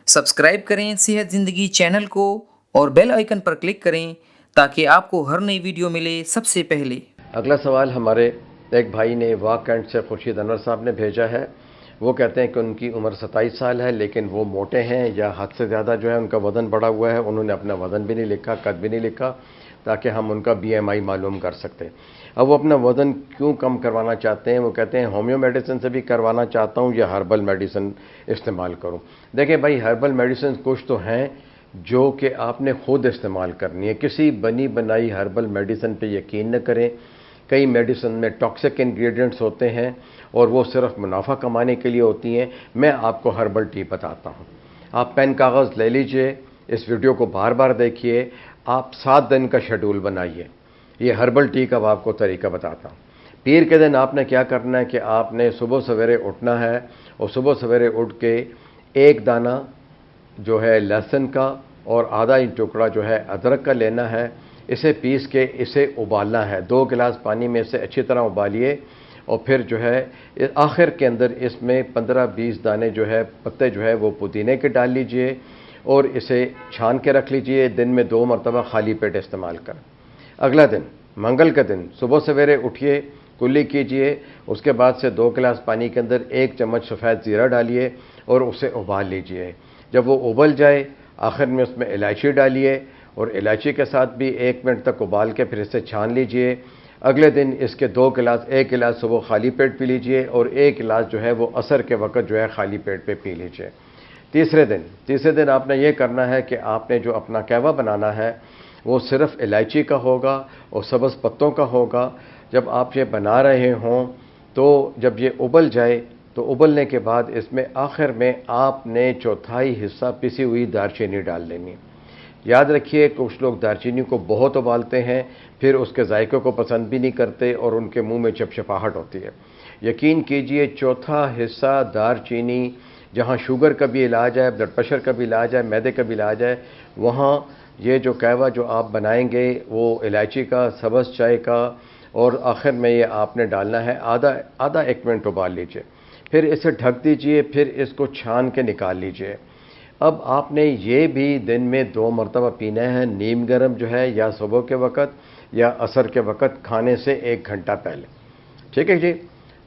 Subscribe करें सेहत ज़िंदगी चैनल को और बेल आइकन पर क्लिक करें ताकि आपको हर नई वीडियो मिले सबसे पहले। अगला सवाल हमारे एक भाई ने वाक कैंट से खुर्शीद अनवर साहब ने भेजा है। वो कहते हैं कि उनकी उम्र 27 साल है, लेकिन वो मोटे हैं या हद से ज़्यादा जो है उनका वज़न बढ़ा हुआ है। उन्होंने अपना वज़न भी नहीं लिखा, कद भी नहीं लिखा, ताकि हम उनका BMI मालूम कर सकते। अब वो अपना वज़न क्यों कम करवाना चाहते हैं? वो कहते हैं होम्यो मेडिसिन से भी करवाना चाहता हूँ या हर्बल मेडिसिन इस्तेमाल करूँ। देखिए भाई, हर्बल मेडिसिन कुछ तो हैं जो कि आपने ख़ुद इस्तेमाल करनी है। किसी बनी बनाई हर्बल मेडिसिन पे यकीन न करें। कई मेडिसिन में टॉक्सिक इंग्रेडिएंट्स होते हैं और वो सिर्फ मुनाफा कमाने के लिए होती हैं। मैं आपको हर्बल टी बताता हूँ। आप पेन कागज़ ले लीजिए, इस वीडियो को बार बार देखिए, आप 7 दिन का शेड्यूल बनाइए। ये हर्बल टी का आपको तरीका बताता हूँ। पीर के दिन आपने क्या करना है कि आपने सुबह सवेरे उठना है और सुबह सवेरे उठ के एक दाना जो है लहसुन का और आधा इंच टुकड़ा जो है अदरक का लेना है। इसे पीस के इसे उबालना है। 2 गिलास पानी में इसे अच्छी तरह उबालिए और फिर जो है आखिर के अंदर इसमें 15-20 दाने जो है पत्ते जो है वो पुदीने के डाल लीजिए और इसे छान के रख लीजिए। दिन में 2 मरतबा खाली पेट इस्तेमाल करें। अगला दिन मंगल के दिन सुबह सवेरे उठिए, कुल्ली कीजिए, उसके बाद से 2 गिलास पानी के अंदर 1 चम्मच सफ़ेद ज़ीरा डालिए और उसे उबाल लीजिए। जब वो उबल जाए आखिर में उसमें इलायची डालिए और इलायची के साथ भी 1 मिनट तक उबाल के फिर इसे छान लीजिए। अगले दिन इसके 2 गिलास, 1 गिलास सुबह खाली पेट पी लीजिए और 1 गिलास जो है वो असर के वक्त जो है खाली पेट पे पी लीजिए। तीसरे दिन आपने ये करना है कि आपने जो अपना कहवा बनाना है वो सिर्फ इलायची का होगा और सब्ज़ पत्तों का होगा। जब आप ये बना रहे हों तो जब ये उबल जाए तो उबलने के बाद इसमें आखिर में आपने 1/4 हिस्सा पिसी हुई दालचीनी डाल देनी। याद रखिए, कुछ लोग दालचीनी को बहुत उबालते हैं, फिर उसके जायके को पसंद भी नहीं करते और उनके मुंह में चिपचिपाहट होती है। यकीन कीजिए, 1/4 हिस्सा दालचीनी, जहाँ शुगर का भी इलाज है, ब्लड प्रेशर का भी इलाज है, मैदे का भी इलाज है, वहाँ ये जो कहवा जो आप बनाएंगे वो इलायची का, सब्ज़ चाय का और आखिर में ये आपने डालना है। आधा 1 मिनट उबाल लीजिए, फिर इसे ढक दीजिए, फिर इसको छान के निकाल लीजिए। अब आपने ये भी दिन में 2 मरतबा पीना है, नीम गर्म जो है, या सुबह के वक़्त या असर के वक़्त खाने से 1 घंटा पहले। ठीक है जी।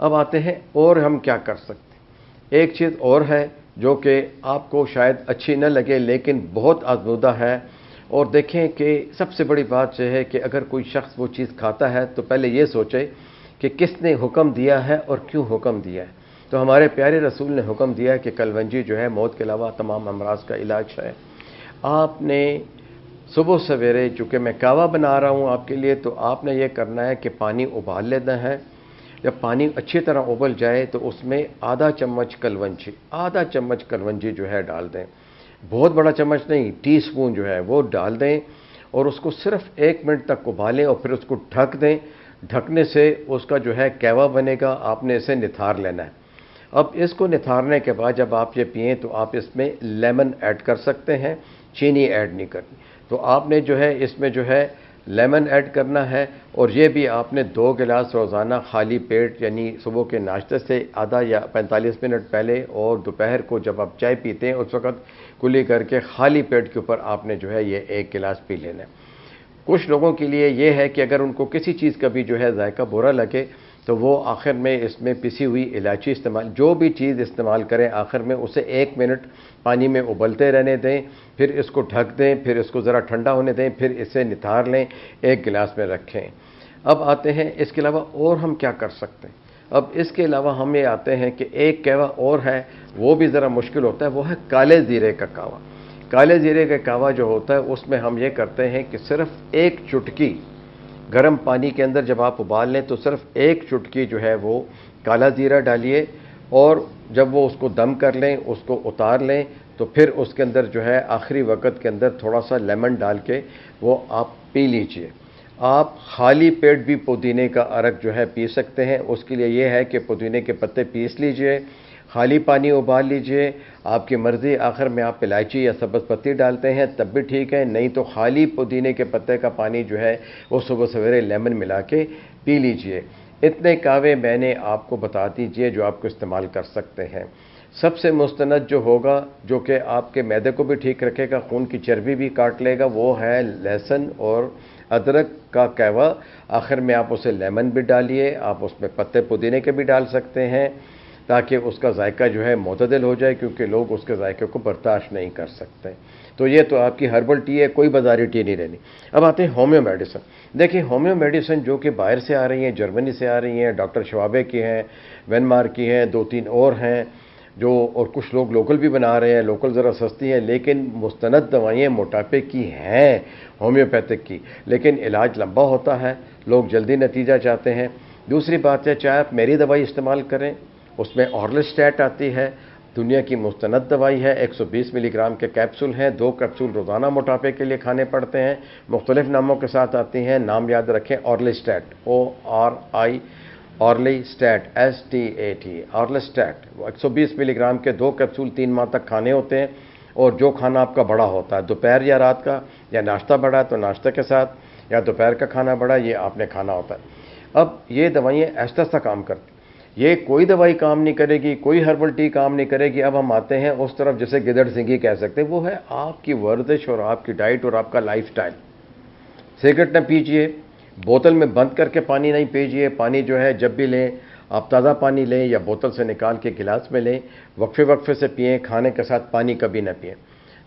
अब आते हैं और हम क्या कर सकते हैं। एक चीज़ और है जो कि आपको शायद अच्छी न लगे लेकिन बहुत आज़मूदा है। और देखें कि सबसे बड़ी बात यह है कि अगर कोई शख्स वो चीज़ खाता है तो पहले ये सोचे कि किसने हुक्म दिया है और क्यों हुक्म दिया है। तो हमारे प्यारे रसूल ने हुक्म दिया है कि कलवंजी जो है मौत के अलावा तमाम अमराज का इलाज है। आपने सुबह सवेरे, चूँकि मैं कहवा बना रहा हूँ आपके लिए, तो आपने ये करना है कि पानी उबाल लेना है। जब पानी अच्छी तरह उबल जाए तो उसमें आधा चम्मच कलवंजी जो है डाल दें। बहुत बड़ा चम्मच नहीं, टीस्पून जो है वो डाल दें और उसको सिर्फ 1 मिनट तक उबालें और फिर उसको ढक दें। ढकने से उसका जो है कहवा बनेगा। आपने इसे निथार लेना है। अब इसको निथारने के बाद जब आप ये पिएँ तो आप इसमें लेमन ऐड कर सकते हैं, चीनी ऐड नहीं करनी। तो आपने जो है इसमें जो है लेमन ऐड करना है और ये भी आपने 2 गिलास रोज़ाना खाली पेट, यानी सुबह के नाश्ते से आधा या 45 मिनट पहले और दोपहर को जब आप चाय पीते हैं उस वक़्त कुल्ली करके खाली पेट के ऊपर आपने जो है ये 1 गिलास पी लेना है। कुछ लोगों के लिए ये है कि अगर उनको किसी चीज़ का भी जो है जायका बुरा लगे तो वो आखिर में इसमें पिसी हुई इलायची इस्तेमाल, जो भी चीज़ इस्तेमाल करें, आखिर में उसे 1 मिनट पानी में उबलते रहने दें, फिर इसको ढक दें, फिर इसको ज़रा ठंडा होने दें, फिर इसे निथार लें, 1 गिलास में रखें। अब आते हैं इसके अलावा और हम क्या कर सकते हैं। अब इसके अलावा हम ये आते हैं कि एक कहवा और है, वो भी ज़रा मुश्किल होता है, वो है काले ज़ीरे का कहवा। काले ज़ीरे का कहवा जो होता है उसमें हम ये करते हैं कि सिर्फ 1 चुटकी गर्म पानी के अंदर जब आप उबाल लें तो सिर्फ 1 चुटकी जो है वो काला ज़ीरा डालिए और जब वो उसको दम कर लें, उसको उतार लें, तो फिर उसके अंदर जो है आखिरी वक़्त के अंदर थोड़ा सा लेमन डाल के वो आप पी लीजिए। आप खाली पेट भी पुदीने का अरक जो है पी सकते हैं। उसके लिए ये है कि पुदीने के पत्ते पीस लीजिए, खाली पानी उबाल लीजिए, आपकी मर्ज़ी, आखिर में आप इलायची या सब्ज़ पत्ती डालते हैं तब भी ठीक है, नहीं तो खाली पुदीने के पत्ते का पानी जो है वो सुबह सवेरे लेमन मिला के पी लीजिए। इतने कहवे मैंने आपको बता दीजिए जो आपको इस्तेमाल कर सकते हैं। سب سے مستند جو ہوگا، جو کہ آپ کے معدے کو بھی ٹھیک رکھے گا، خون کی چربی بھی کاٹ لے گا، وہ ہے لہسن اور ادرک کا قہوہ۔ آخر میں آپ اسے لیمن بھی ڈالیے، آپ اس میں پتے پودینے کے بھی ڈال سکتے ہیں تاکہ اس کا ذائقہ جو ہے معتدل ہو جائے، کیونکہ لوگ اس کے ذائقے کو برداشت نہیں کر سکتے۔ تو یہ تو آپ کی ہربل ٹی ہے، کوئی بازاری ٹی نہیں رہنی۔ اب آتے ہیں ہومیو میڈیسن۔ دیکھیں ہومیو میڈیسن جو کہ باہر سے آ رہی ہیں، جرمنی سے آ رہی ہیں، ڈاکٹر شوابے کی ہیں، وینمار کی ہیں، 2-3 اور ہیں جو، اور کچھ لوگ لوکل بھی بنا رہے ہیں، لوکل ذرا سستی ہیں، لیکن مستند دوائیں موٹاپے کی ہیں ہومیوپیتھک کی، لیکن علاج لمبا ہوتا ہے، لوگ جلدی نتیجہ چاہتے ہیں۔ دوسری بات ہے، چاہے آپ میری دوائی استعمال کریں، اس میں اورلسٹیٹ آتی ہے، دنیا کی مستند دوائی ہے، 120 ملی گرام کے کیپسول ہیں، 2 کیپسول روزانہ موٹاپے کے لیے کھانے پڑتے ہیں، مختلف ناموں کے ساتھ آتی ہیں، نام یاد رکھیں، اورلسٹیٹ، اورلیسٹیٹ، STAT، اورلسٹیٹ، 120 ملی گرام کے 2 کیپسول 3 ماہ تک کھانے ہوتے ہیں، اور جو کھانا آپ کا بڑا ہوتا ہے، دوپہر یا رات کا، یا ناشتہ بڑا ہے تو ناشتہ کے ساتھ، یا دوپہر کا کھانا بڑا، یہ آپ نے کھانا ہوتا ہے۔ اب یہ دوائیں ایسا کام کرتی، یہ کوئی دوائی کام نہیں کرے گی، کوئی ہربل ٹی کام نہیں کرے گی۔ اب ہم آتے ہیں اس طرف جسے گدڑ سنگھی کہہ سکتے ہیں، وہ ہے آپ کی ورزش اور آپ کی ڈائٹ اور آپ کا لائف سٹائل۔ سگریٹ نہ پیجئے، بوتل میں بند کر کے پانی نہیں پیجئے، پانی جو ہے جب بھی لیں آپ تازہ پانی لیں یا بوتل سے نکال کے گلاس میں لیں، وقفے سے پئیں، کھانے کے ساتھ پانی کبھی نہ پئیں۔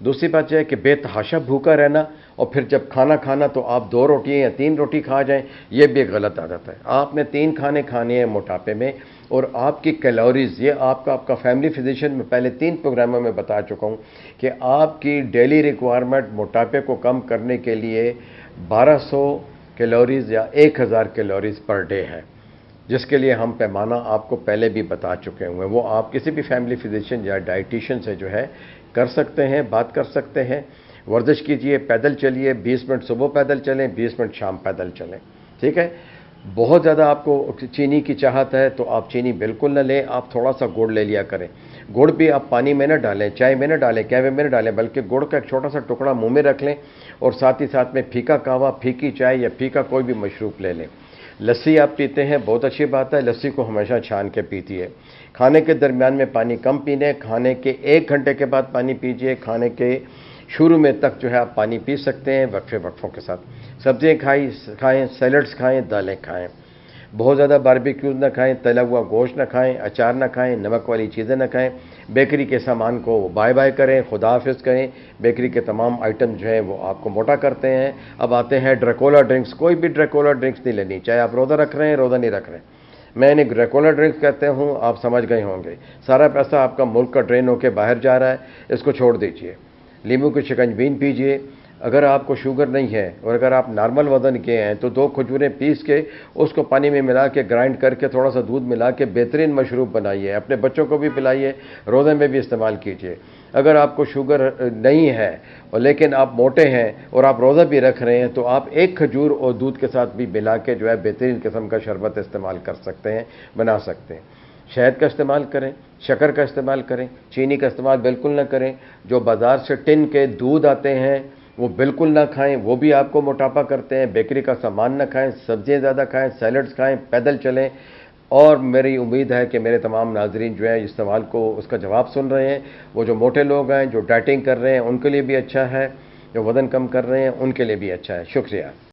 دوسری بات یہ ہے کہ بے تحاشا بھوکا رہنا، اور پھر جب کھانا تو آپ 2 روٹیاں یا 3 روٹی کھا جائیں، یہ بھی ایک غلط عادت ہے۔ آپ نے 3 کھانے کھانے ہیں موٹاپے میں، اور آپ کی کیلوریز، یہ آپ کا فیملی فزیشین میں پہلے 3 پروگراموں میں بتا چکا ہوں کہ آپ کی ڈیلی ریکوائرمنٹ موٹاپے کو کم کرنے کے لیے 1200 کیلوریز یا 1000 کیلوریز پر ڈے ہے، جس کے لیے ہم پیمانہ آپ کو پہلے بھی بتا چکے ہوئے ہیں۔ وہ آپ کسی بھی فیملی فزیشین یا ڈائٹیشین سے جو ہے کر سکتے ہیں، بات کر سکتے ہیں۔ ورزش کیجئے، پیدل چلیے، 20 منٹ صبح پیدل چلیں، 20 منٹ شام پیدل چلیں، ٹھیک ہے؟ بہت زیادہ آپ کو چینی کی چاہت ہے تو آپ چینی بالکل نہ لیں، آپ تھوڑا سا گڑ لے لیا کریں۔ گڑ بھی آپ پانی میں نہ ڈالیں، چائے میں نہ ڈالیں، قہوے میں نہ ڈالیں، بلکہ گڑ کا ایک چھوٹا سا ٹکڑا منہ میں رکھ لیں، اور ساتھ ہی ساتھ میں پھیکا قہوہ، پھیکی چائے یا پھیکا کوئی بھی مشروب لے لیں۔ لسی آپ پیتے ہیں، بہت اچھی بات ہے، لسی کو ہمیشہ چھان کے پیتی ہے۔ کھانے کے درمیان میں پانی کم پینے، کھانے کے 1 گھنٹے کے بعد پانی پیجئے، کھانے کے شروع میں تک جو ہے آپ پانی پی سکتے ہیں وقفوں کے ساتھ۔ سبزیاں کھائیں، سیلڈز کھائیں، دالیں کھائیں، بہت زیادہ باربیکیوز نہ کھائیں، تلا ہوا گوشت نہ کھائیں، اچار نہ کھائیں، نمک والی چیزیں نہ کھائیں، بیکری کے سامان کو بائے کریں، خدا حافظ کہیں، بیکری کے تمام آئٹم جو ہیں وہ آپ کو موٹا کرتے ہیں۔ اب آتے ہیں ڈریکولا ڈرنکس، کوئی بھی ڈریکولا ڈرنکس نہیں لینی، چاہے آپ روزہ رکھ رہے ہیں، روزہ نہیں رکھ رہے ہیں، میں انہیں ڈریکولا ڈرنکس کہتے ہوں، آپ سمجھ گئے ہوں گے۔ سارا پیسہ آپ کا ملک کا ڈرین ہو کے باہر جا رہا ہے، اس کو چھوڑ دیجئے۔ لیموں کی شکنجبین پیجئے۔ اگر آپ کو شوگر نہیں ہے اور اگر آپ نارمل وزن کے ہیں تو 2 کھجوریں پیس کے اس کو پانی میں ملا کے گرائنڈ کر کے تھوڑا سا دودھ ملا کے بہترین مشروب بنائیے، اپنے بچوں کو بھی پلائیے، روزے میں بھی استعمال کیجئے۔ اگر آپ کو شوگر نہیں ہے اور لیکن آپ موٹے ہیں اور آپ روزہ بھی رکھ رہے ہیں تو آپ 1 کھجور اور دودھ کے ساتھ بھی ملا کے جو ہے بہترین قسم کا شربت استعمال کر سکتے ہیں، بنا سکتے ہیں۔ شہد کا استعمال کریں، شکر کا استعمال کریں، چینی کا استعمال بالکل نہ کریں۔ جو بازار سے ٹن کے دودھ آتے ہیں وہ بالکل نہ کھائیں، وہ بھی آپ کو موٹاپا کرتے ہیں۔ بیکری کا سامان نہ کھائیں، سبزیاں زیادہ کھائیں، سیلڈز کھائیں، پیدل چلیں۔ اور میری امید ہے کہ میرے تمام ناظرین جو ہیں اس سوال کو اس کا جواب سن رہے ہیں۔ وہ جو موٹے لوگ ہیں، جو ڈائٹنگ کر رہے ہیں، ان کے لیے بھی اچھا ہے، جو وزن کم کر رہے ہیں ان کے لیے بھی اچھا ہے۔ شکریہ۔